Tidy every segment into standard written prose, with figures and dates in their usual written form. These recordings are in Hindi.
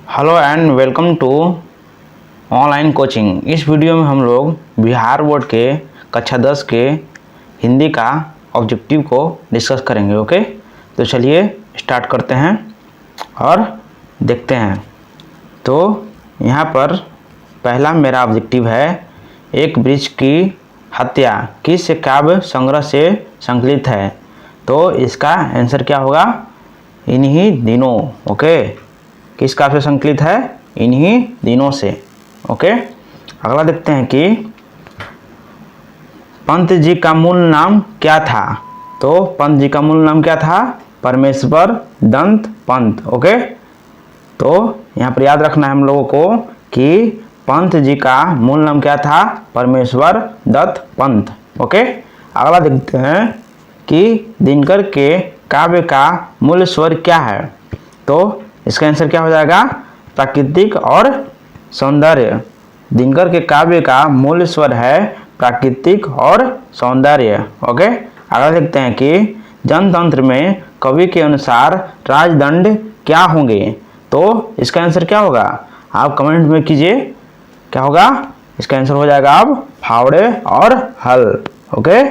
Hello and welcome to online coaching. इस वीडियो में हम लोग बिहार बोर्ड के कक्षा 10 के हिंदी का ऑब्जेक्टिव को डिस्कस करेंगे। ओके, तो चलिए स्टार्ट करते हैं और देखते हैं। तो यहाँ पर पहला मेरा ऑब्जेक्टिव है, एक वृक्ष की हत्या किस काव्य संग्रह से संकलित है? तो इसका आंसर क्या होगा? इन्हीं दिनों। ओके, किस काव्य से संकलित है? इन्हीं दिनों से। ओके, अगला देखते हैं कि पंत जी का मूल नाम क्या था? तो पंत जी का मूल नाम क्या था? परमेश्वर दत्त पंत। ओके, तो यहाँ पर याद रखना है हम लोगों को कि पंत जी का मूल नाम क्या था? परमेश्वर दत्त पंत। ओके, अगला देखते हैं कि दिनकर के काव्य का मूल स्वर क्या है? तो इसका आंसर क्या हो जाएगा? प्राकृतिक और सौंदर्य। दिनकर के काव्य का मूल स्वर है प्राकृतिक और सौंदर्य। ओके, अगला देखते हैं कि जनतंत्र में कवि के अनुसार राजदंड क्या होंगे? तो इसका आंसर क्या होगा? आप कमेंट में कीजिए, क्या होगा? इसका आंसर हो जाएगा अब फावड़े और हल। ओके,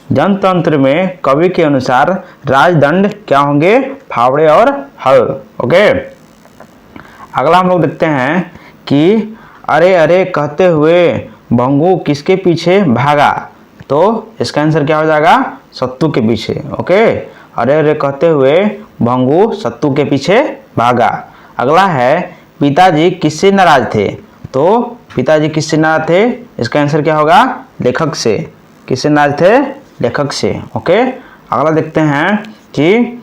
जनतंत्र में कवि के अनुसार राजदंड क्या होंगे? फावड़े और हल। ओके, अगला हम लोग देखते हैं कि अरे अरे कहते हुए भंगू किसके पीछे भागा? तो इसका आंसर क्या हो जाएगा? सत्तू के पीछे। ओके, अरे अरे कहते हुए भंगू सत्तू के पीछे भागा। अगला है पिताजी किससे नाराज थे? तो पिताजी किससे नाराज थे? इसका आंसर क्या होगा? लेखक से। किससे नाराज थे? लेखक से। ओके, अगला देखते हैं कि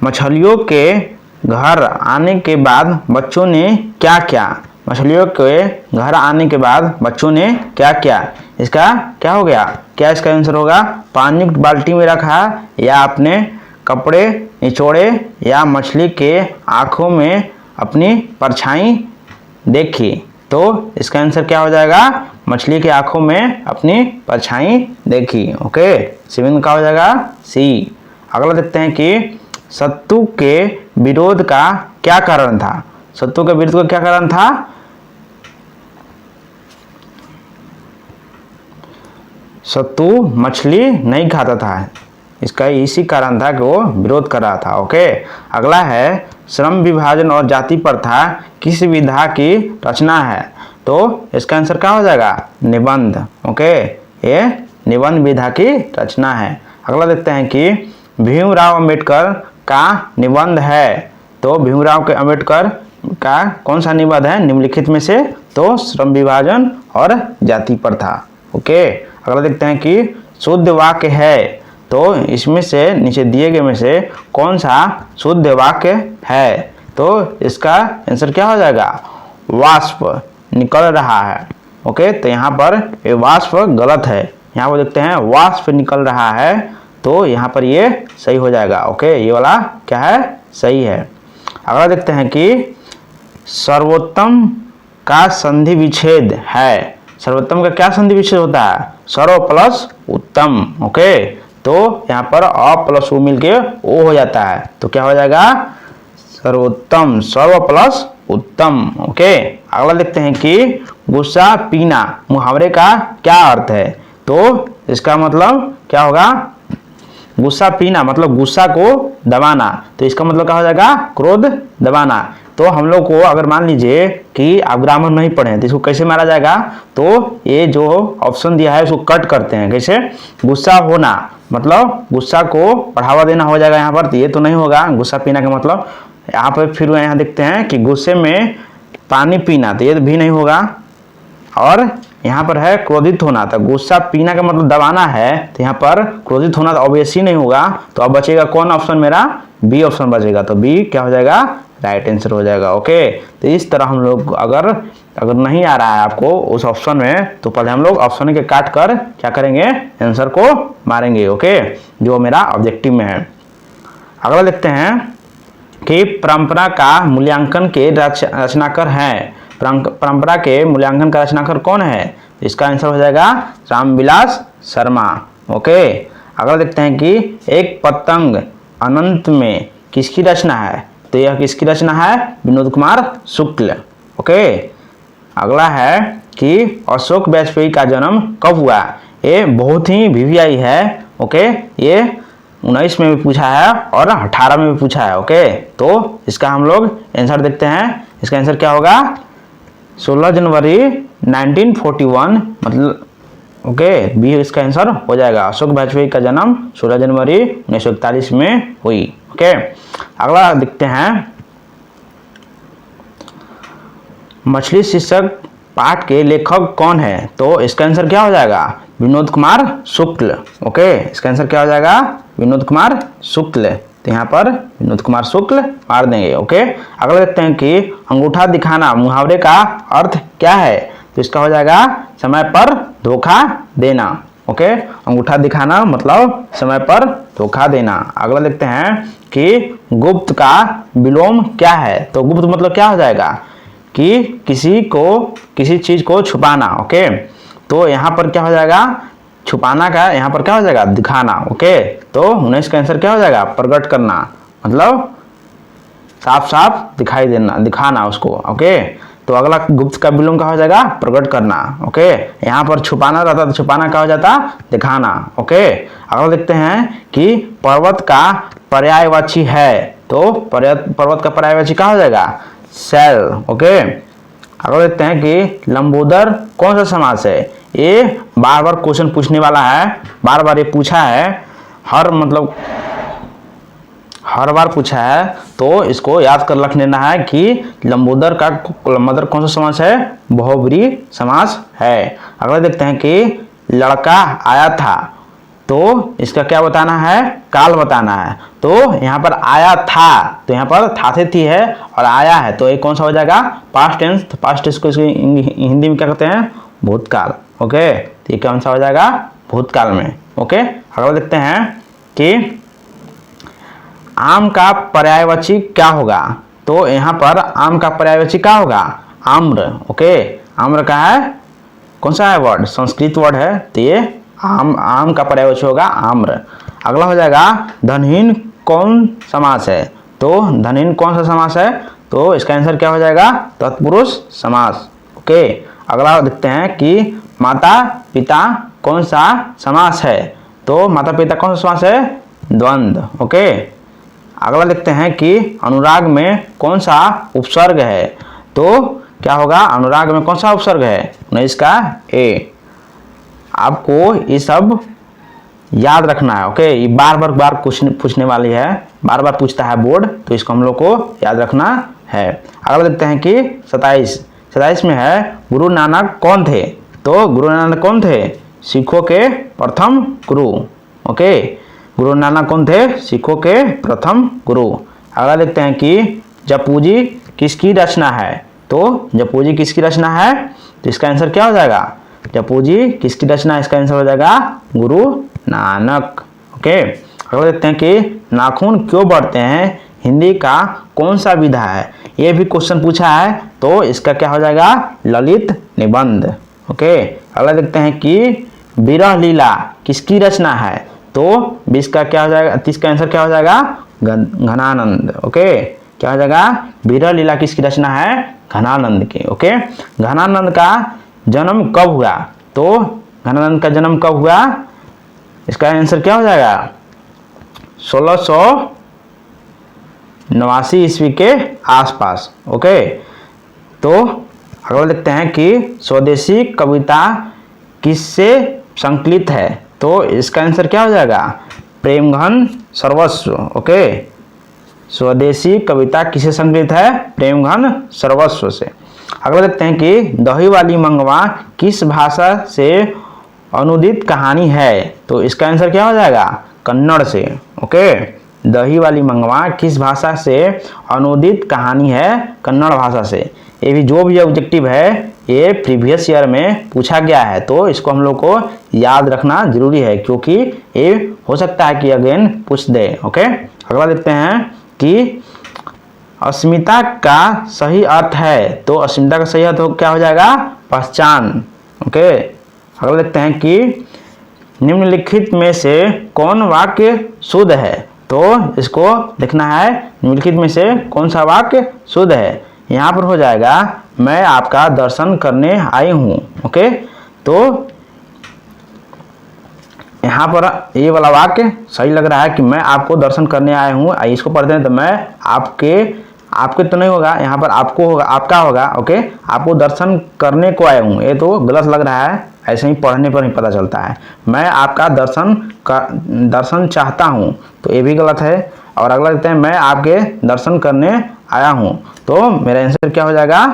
मछलियों के घर आने के बाद बच्चों ने क्या किया? मछलियों के घर आने के बाद बच्चों ने क्या किया? इसका क्या हो गया? क्या इसका आंसर होगा? पानी बाल्टी में रखा, या अपने कपड़े निचोड़े, या मछली के आँखों में अपनी परछाई देखी? तो इसका आंसर क्या हो जाएगा? मछली के आँखों में अपनी परछाई देखी। ओके, सीमेंट का हो जाएगा सी। अगला देखते हैं कि सत्तू के विरोध का क्या कारण था? सत्तू के विरोध का क्या कारण था? सत्तू मछली नहीं खाता था, इसका इसी कारण था कि वो विरोध कर रहा था। ओके, अगला है श्रम विभाजन और जाति प्रथा किस विधा की रचना है? तो इसका आंसर क्या हो जाएगा? निबंध। ओके, ये निबंध विधा की रचना है। अगला देखते हैं कि भीमराव अंबेडकर का निबंध है। तो भीमराव के अंबेडकर का कौन सा निबंध है निम्नलिखित में से? तो श्रम विभाजन और जाति प्रथा। ओके, अगला देखते हैं कि शुद्ध वाक्य है। तो इसमें से नीचे दिए गए में से कौन सा शुद्ध वाक्य है? तो इसका आंसर क्या हो जाएगा? वाष्प निकल रहा है। ओके, तो यहाँ पर ये वाष्प गलत है। यहाँ पर देखते हैं वाष्प निकल रहा है, तो यहाँ पर ये सही हो जाएगा। ओके, ये वाला क्या है? सही है। अगला देखते हैं कि सर्वोत्तम का संधि विच्छेद है। सर्वोत्तम का क्या संधि विच्छेद होता है? सर्व प्लस उत्तम। ओके, तो यहाँ पर अ प्लस उ मिलके ओ हो जाता है, तो क्या हो जाएगा? सर्वोत्तम, सर्व प्लस उत्तम। ओके, अगला देखते हैं कि गुस्सा पीना मुहावरे का क्या अर्थ है? तो इसका मतलब क्या होगा? गुस्सा पीना मतलब गुस्सा को दबाना, तो इसका मतलब क्या हो जाएगा? क्रोध दबाना। तो हम लोग को अगर मान लीजिए कि आप ग्रामर नहीं पढ़े तो इसको कैसे मारा जाएगा? तो ये जो ऑप्शन दिया है उसको कट करते हैं। कैसे? गुस्सा होना मतलब गुस्सा को बढ़ावा देना हो जाएगा यहाँ पर, तो ये तो नहीं होगा गुस्सा पीना का मतलब। यहाँ पर फिर यहाँ देखते हैं कि गुस्से में पानी पीना, तो ये भी नहीं होगा। और यहाँ पर है क्रोधित होना, तो गुस्सा पीना का मतलब दबाना है, तो यहाँ पर क्रोधित होना तो ऑब्वियस ही नहीं होगा। तो अब बचेगा कौन ऑप्शन? मेरा बी ऑप्शन बचेगा, तो बी क्या हो जाएगा? राइट आंसर हो जाएगा। ओके, तो इस तरह हम लोग अगर नहीं आ रहा है आपको उस ऑप्शन में, तो पहले हम लोग ऑप्शन के काट कर क्या करेंगे? आंसर को मारेंगे। ओके, जो मेरा ऑब्जेक्टिव में है। अगला देखते हैं कि परंपरा का मूल्यांकन के रचनाकार हैं। परंपरा के मूल्यांकन का रचनाकार कौन है? इसका आंसर हो जाएगा रामविलास शर्मा। ओके, अगला देखते हैं कि एक पतंग अनंत में किसकी रचना है? तो यह किसकी रचना है? विनोद कुमार शुक्ल। ओके, अगला है कि अशोक वाजपेयी का जन्म कब हुआ? ये बहुत ही वीवीआई है। ओके, ये 19 में भी पूछा है और 18 में भी पूछा है। ओके, तो इसका हम लोग आंसर देखते हैं। इसका आंसर क्या होगा? 16 जनवरी 1941, मतलब ओके बी इसका आंसर हो जाएगा। अशोक वाजपेयी का जन्म 16 जनवरी 1941 में हुई। ओके, अगला देखते हैं, मछली शीर्षक पाठ के लेखक कौन है? तो इसका आंसर क्या हो जाएगा? विनोद कुमार शुक्ल। ओके, इसका आंसर क्या हो जाएगा? विनोद कुमार शुक्ल। तो यहाँ पर विनोद कुमार शुक्ल मार देंगे। ओके, अगला देखते हैं कि अंगूठा दिखाना मुहावरे का अर्थ क्या है? तो इसका हो जाएगा समय पर धोखा देना। ओके, अंगूठा दिखाना मतलब समय पर धोखा देना। अगला देखते हैं कि गुप्त का विलोम क्या है? तो गुप्त मतलब क्या हो जाएगा? कि किसी चीज को छुपाना। ओके, तो यहाँ पर क्या हो जाएगा? छुपाना का यहाँ पर क्या हो जाएगा? दिखाना। ओके, तो 19 का आंसर क्या हो जाएगा? प्रकट करना, मतलब साफ साफ दिखाई देना, दिखाना उसको। ओके, तो अगला गुप्त का विलोम क्या हो जाएगा? प्रकट करना। ओके, यहाँ पर छुपाना रहता तो छुपाना क्या हो जाता? दिखाना। ओके, अगला देखते हैं कि पर्वत का पर्यायवाची है। तो पर्वत का पर्यायवाची क्या हो जाएगा? शैल। ओके, अगला देखते हैं कि लंबोदर कौन सा समास है? ये बार बार क्वेश्चन पूछने वाला है, बार बार ये पूछा है, हर बार पूछा है, तो इसको याद कर रख लेना है कि लंबोदर कौन सा समास है? बहुब्रीहि समास है। अगला देखते हैं कि लड़का आया था, तो इसका क्या बताना है? काल बताना है। तो यहाँ पर आया था, तो यहाँ पर था से थी है और आया है, तो ये कौन सा हो जाएगा? Past tense. तो पास्ट टेंस को हिंदी में क्या कहते हैं? भूतकाल। ओके, तो ये कौन सा हो जाएगा? भूतकाल में। ओके, अगला देखते हैं कि आम का पर्यायवाची क्या होगा? तो यहाँ पर आम का पर्यायवाची क्या होगा? आम्र। ओके, आम्र का है कौन सा है वर्ड? संस्कृत वर्ड है, तो ये आम का पर्यायवाची होगा आम्र। अगला हो जाएगा धनहीन कौन समास है? तो धनहीन कौन सा समास है? तो इसका आंसर क्या हो जाएगा? तत्पुरुष समास। ओके, अगला देखते हैं कि माता पिता कौन सा समास है? तो माता पिता कौन सा समास है? द्वंद्व। ओके, अगला देखते हैं कि अनुराग में कौन सा उपसर्ग है? तो क्या होगा? अनुराग में कौन सा उपसर्ग है? 19 का ए। आपको ये सब याद रखना है। ओके, ये बार बार पूछने वाली है, बार बार पूछता है बोर्ड, तो इसको हम लोग को याद रखना है। अगला देखते हैं कि 27 में है गुरु नानक कौन थे? तो गुरु नानक कौन थे? सिखों के प्रथम गुरु। ओके, गुरु नानक कौन थे? सिखों के प्रथम गुरु। अगला देखते हैं कि जपूजी किसकी रचना है? तो जपूजी किसकी रचना है? तो इसका आंसर क्या हो जाएगा? जपूजी किसकी रचना? इसका आंसर हो जाएगा गुरु नानक। ओके, अगला देखते हैं कि नाखून क्यों बढ़ते हैं? हिंदी का कौन सा विधा है? ये भी क्वेश्चन पूछा है, तो इसका क्या हो जाएगा? ललित निबंध। ओके, अगला देखते हैं कि विरह लीला किसकी रचना है? तो 20 का क्या हो जाएगा? 30 का आंसर क्या हो जाएगा? घनानंद। ओके, क्या हो जाएगा? विरह लीला किसकी रचना है? घनानंद की। ओके, घनानंद का जन्म कब हुआ? तो घनानंद का जन्म कब हुआ? इसका आंसर क्या हो जाएगा? 1689 ईस्वी के आसपास। ओके, तो अगला देखते हैं कि स्वदेशी कविता किससे संकलित है? तो इसका आंसर क्या हो जाएगा? प्रेमघन सर्वस्व। ओके, स्वदेशी कविता किससे संकलित है? प्रेमघन सर्वस्व से। अगला देखते हैं कि दही वाली मंगवा किस भाषा से अनुदित कहानी है? तो इसका आंसर क्या हो जाएगा? कन्नड़ से। ओके, दही वाली मंगवा किस भाषा से अनुदित कहानी है? कन्नड़ भाषा से। ये भी जो भी ऑब्जेक्टिव है ये प्रीवियस ईयर में पूछा गया है, तो इसको हम लोग को याद रखना जरूरी है, क्योंकि ये हो सकता है कि अगेन पूछ दे। ओके, अगला देखते हैं कि अस्मिता का सही अर्थ है? तो अस्मिता का सही अर्थ क्या हो जाएगा? पहचान। ओके, अगला देखते हैं कि निम्नलिखित में से कौन वाक्य शुद्ध है? तो इसको देखना है निम्नलिखित में से कौन सा वाक्य शुद्ध है। यहाँ पर हो जाएगा मैं आपका दर्शन करने आई हूँ। ओके, तो यहाँ पर ये वाला वाक्य सही लग रहा है कि मैं आपको दर्शन करने आया हूँ। इसको पढ़ते हैं तो मैं आपके तो नहीं होगा, यहाँ पर आपको होगा, आपका होगा। ओके, आपको दर्शन करने को आया हूँ, ये तो गलत लग रहा है, ऐसे ही पढ़ने पर ही पता चलता है। मैं आपका दर्शन चाहता हूँ, तो ये भी गलत है। और अगला देखते हैं मैं आपके दर्शन करने आया हूँ, तो मेरा आंसर क्या हो जाएगा,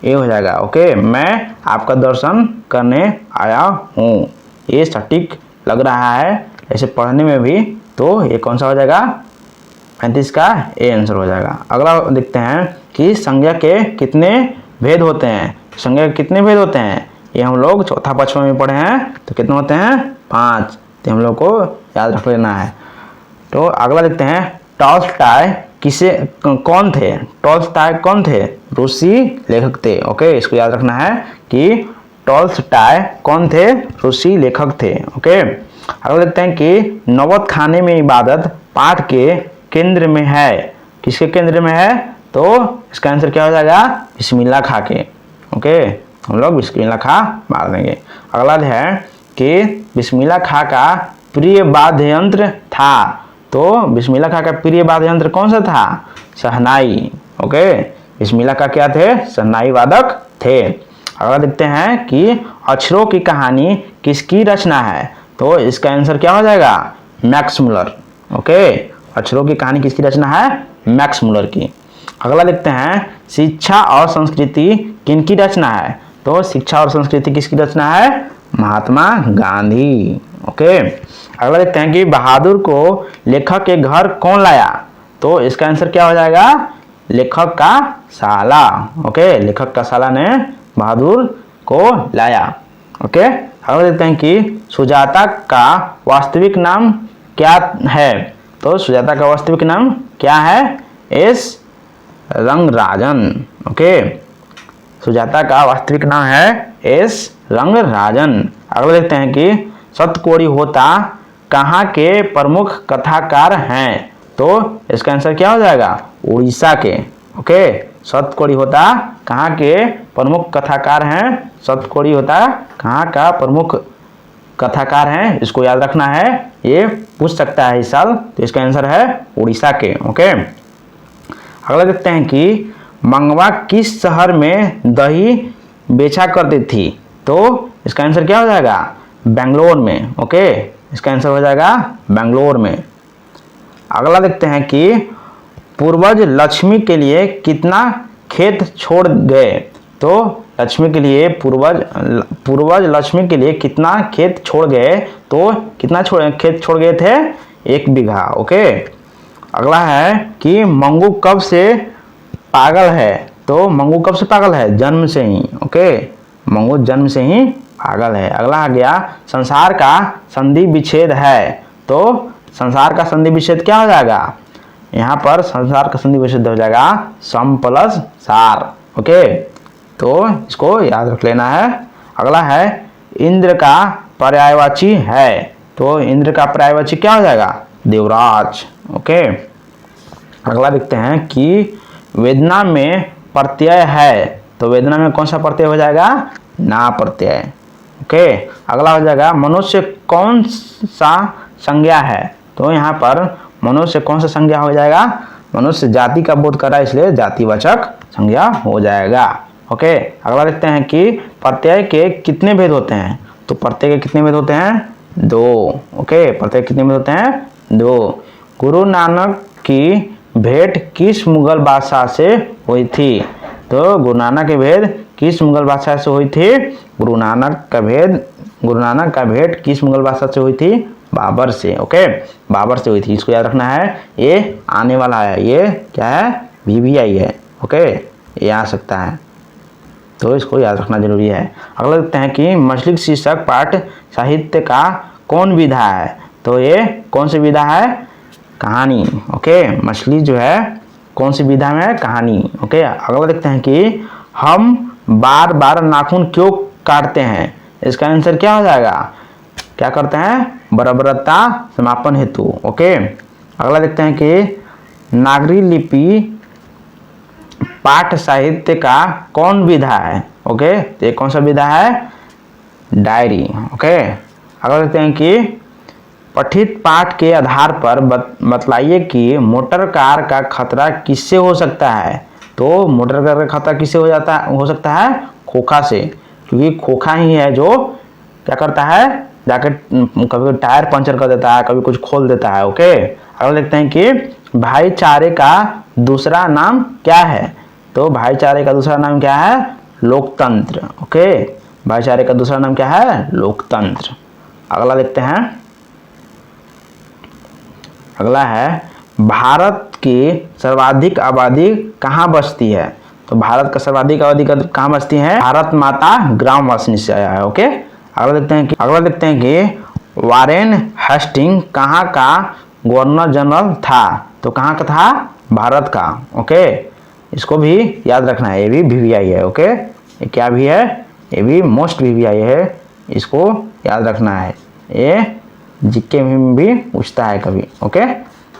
ये हो जाएगा। ओके, मैं आपका दर्शन करने आया हूँ, ये सटीक लग रहा है ऐसे पढ़ने में भी। तो ये कौन सा हो जाएगा, 35 का ए आंसर हो जाएगा। अगला देखते हैं कि संज्ञा के कितने भेद होते हैं। संज्ञा के कितने भेद होते हैं, ये हम लोग चौथा पचपन में पढ़े हैं। तो कितने होते हैं, 5, तो हम लोग को याद रख लेना है। तो अगला देखते हैं टॉल्स्टॉय कौन थे। टॉल्स्टॉय कौन थे, रूसी लेखक थे। ओके, इसको याद रखना है कि टॉल्स्टॉय कौन थे, रूसी लेखक थे। ओके, अगला देखते हैं कि नौबत खाने में इबादत पाठ के केंद्र में है। किसके केंद्र में है, तो इसका आंसर क्या हो जाएगा, बिस्मिल्लाह खा के। ओके, हम लोग बिस्मिल्लाह खा मार देंगे। अगला है कि बिस्मिल्लाह खा का प्रिय वाद्य यंत्र था। तो बिस्मिल्लाह खा का प्रिय वाद्य यंत्र कौन सा था, शहनाई। ओके, बिस्मिल्लाह खा क्या थे, शहनाई वादक थे। अगला देखते हैं कि अक्षरों की कहानी किसकी रचना है। तो इसका आंसर क्या हो जाएगा, मैक्स मुलर। ओके, अक्षरों की कहानी किसकी रचना है, मैक्स मुलर की। अगला देखते हैं शिक्षा और संस्कृति किनकी रचना है। तो शिक्षा और संस्कृति किसकी रचना है, महात्मा गांधी। ओके, अगला देखते हैं कि बहादुर को लेखक के घर कौन लाया। तो इसका आंसर क्या हो जाएगा, लेखक का साला। ओके, लेखक का साला ने बहादुर को लाया। ओके, अगला देखते हैं कि सुजाता का वास्तविक नाम क्या है। तो सुजाता का वास्तविक नाम क्या है, एस रंगराजन। ओके, सुजाता का वास्तविक नाम है एस रंगराजन। अगला देखते हैं कि सतकोड़ी होता कहाँ के प्रमुख कथाकार हैं। तो इसका आंसर क्या हो जाएगा, उड़ीसा के। ओके, सतकोड़ी होता कहाँ के प्रमुख कथाकार हैं, सतकोड़ी होता कहाँ का प्रमुख कथाकार हैं, इसको याद रखना है, ये पूछ सकता है इस साल। तो इसका आंसर है उड़ीसा के। ओके, अगला देखते हैं कि मंगवा किस शहर में दही बेचा करती थी। तो इसका आंसर क्या हो जाएगा, बेंगलोर में। ओके, इसका आंसर हो जाएगा बेंगलोर में। अगला देखते हैं कि पूर्वज लक्ष्मी के लिए कितना खेत छोड़ गए। तो लक्ष्मी के लिए पूर्वज लक्ष्मी के लिए कितना खेत छोड़ गए। तो कितना खेत छोड़ गए थे, 1 बीघा। ओके, अगला है कि मंगू कब से पागल है। तो मंगू कब से पागल है, जन्म से ही। ओके, मंगू जन्म से ही पागल है। अगला आ गया संसार का संधि विच्छेद है। तो संसार का संधि विच्छेद क्या हो जाएगा, यहाँ पर संसार का संधि विच्छेद हो जाएगा सम प्लस सार। ओके, तो इसको याद रख लेना है। अगला है इंद्र का पर्यायवाची है। तो इंद्र का पर्यायवाची क्या हो जाएगा, देवराज। ओके, अगला देखते हैं कि वेदना में प्रत्यय है। तो वेदना में कौन सा प्रत्यय हो जाएगा, ना प्रत्यय। ओके, अगला हो जाएगा मनुष्य कौन सा संज्ञा है। तो यहाँ पर मनुष्य कौन सा संज्ञा हो जाएगा, मनुष्य जाति का बोध कर रहा है, इसलिए जातिवाचक संज्ञा हो जाएगा। ओके, अगला देखते हैं कि प्रत्यय के कितने भेद होते हैं। तो प्रत्यय के कितने भेद होते हैं, 2। ओके, प्रत्यय कितने भेद होते हैं, 2। गुरु नानक की भेंट किस मुगल बादशाह से हुई थी। तो गुरु नानक की भेंट किस मुगल बादशाह से हुई थी, गुरु नानक का भेंट किस मुगल बादशाह से हुई थी, बाबर से। ओके, बाबर से हुई थी, इसको याद रखना है। ये आने वाला है, ये क्या है, VVI है। ओके, ये आ सकता है, तो इसको याद रखना जरूरी है। अगला देखते हैं कि मछली शीर्षक पाठ साहित्य का कौन विधा है। तो ये कौन सी विधा है, कहानी। ओके, मछली जो है कौन सी विधा में है, कहानी। ओके, अगला देखते हैं कि हम बार बार नाखून क्यों काटते हैं। इसका आंसर क्या हो जाएगा, क्या करते हैं, बराबरता समापन हेतु। ओके, अगला देखते हैं कि नागरी लिपि पाठ साहित्य का कौन विधा है। ओके, तो ये कौन सा विधा है? डायरी। ओके, अगला देखते हैं कि पठित पाठ के आधार पर बतलाइए कि मोटर कार का खतरा किससे हो सकता है। तो मोटर कार का खतरा किससे हो सकता है? खोखा से, क्योंकि खोखा ही है जो क्या करता है, जाकर कभी टायर पंचर कर देता है, कभी कुछ खोल देता है। ओके, अगला देखते हैं कि भाईचारे का दूसरा नाम क्या है। तो भाईचारे का दूसरा नाम क्या है? लोकतंत्र। ओके, भाईचारे का दूसरा नाम क्या है? लोकतंत्र। अगला देखते हैं, अगला है भारत की सर्वाधिक आबादी कहाँ बसती है। तो भारत का सर्वाधिक आबादी कहाँ बसती है? भारत माता ग्राम वासनी से आया है। ओके, अगला देखते हैं कि वारेन हेस्टिंग कहाँ का गवर्नर जनरल था। तो कहाँ का था? भारत का। ओके, इसको भी याद रखना है, ये भी VVI है। ओके, ये क्या भी है? ये भी मोस्ट VVI है, इसको याद रखना है, ये जीके में भी पूछता है कभी। ओके,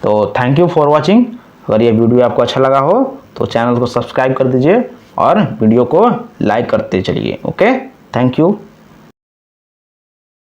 तो थैंक यू फॉर वॉचिंग। अगर ये वीडियो आपको अच्छा लगा हो तो चैनल को सब्सक्राइब कर दीजिए और वीडियो को लाइक करते चलिए। Okay, thank you.